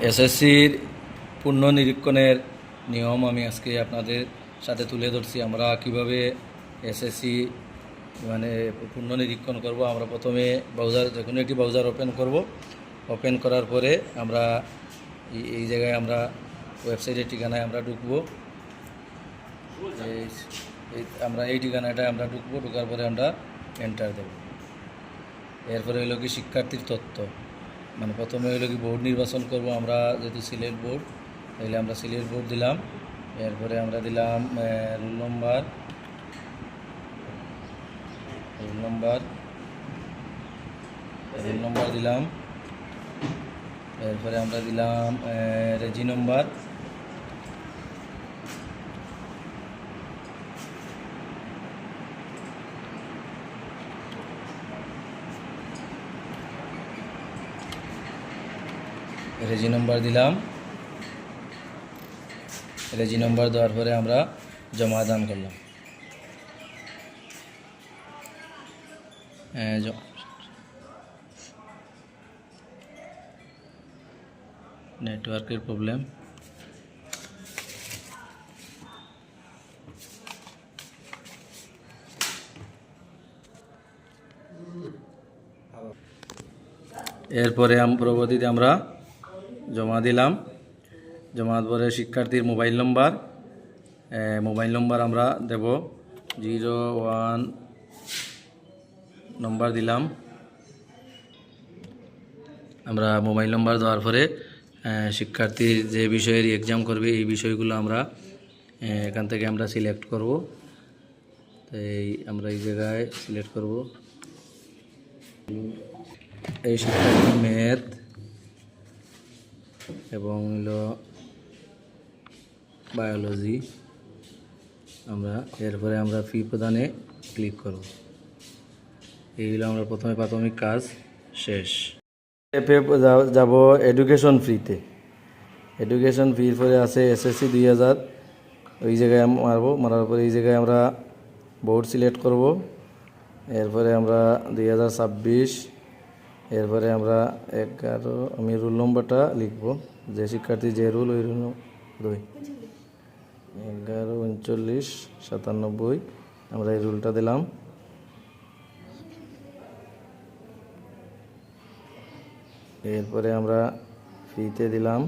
এসএসসির পুনর্নিরীক্ষণের নিয়ম আমি আজকে আপনাদের সাথে তুলে ধরছি। আমরা কিভাবে এসএসসি মানে পুনর্নিরীক্ষণ করব। আমরা প্রথমে ব্রাউজার, যে কোনো একটি ব্রাউজার ওপেন করব। ওপেন করার পরে আমরা এই জায়গায় আমরা ওয়েবসাইটের ঠিকানায় আমরা ঢুকবো। আমরা এই ঠিকানাটায় আমরা ঢুকবো। ঢোকার পরে আমরা এন্টার দেব। এরপরে হলো কি শিক্ষার্থীর তথ্য, মানে প্রথমে হলো কি বোর্ড নির্বাচন করব। আমরা যেহেতু সিলেট বোর্ড, তাহলে আমরা সিলেট বোর্ড দিলাম। এরপরে আমরা দিলাম রোল নম্বর দিলাম। এরপরে আমরা দিলাম রেজি নম্বর। রেজি নম্বর দিলাম। রেজি নম্বর দেওয়ার পরে আমরা জমা দান করলাম। নেটওয়ার্কের প্রবলেম। এরপরে পরবর্তীতে আমরা জমা দিলাম। জমা পরে শিক্ষার্থীর মোবাইল নম্বর আমরা দেব 01 নম্বর দিলাম। আমরা মোবাইল নম্বর দেওয়ার পরে শিক্ষার্থীর যে বিষয়ের এক্সাম করবে এই বিষয়গুলো আমরা এখান থেকে আমরা সিলেক্ট করব। তাই আমরা এই জায়গায় সিলেক্ট করব। এই শিক্ষার্থী ম্যাথ এবং হলো বায়োলজি। এরপরে আমরা ফি প্রদানে ক্লিক করব। এইগুলো আমরা প্রথমে প্রাথমিক কাজ শেষ। স্টেপে যাব এডুকেশন ফ্রিতে। এডুকেশন ফির পরে আছে এসএসসি 2000, ওই জায়গায় মারার পরে এই জায়গায় আমরা বোর্ড সিলেক্ট করব। এরপরে আমরা 2026। এরপরে আমরা 11, আমি রোল নম্বরটা লিখব, যে শিক্ষার্থী যে রোল ওই রোল 113997 আমরা এই রুলটা দিলাম। এরপরে আমরা ফিতে দিলাম।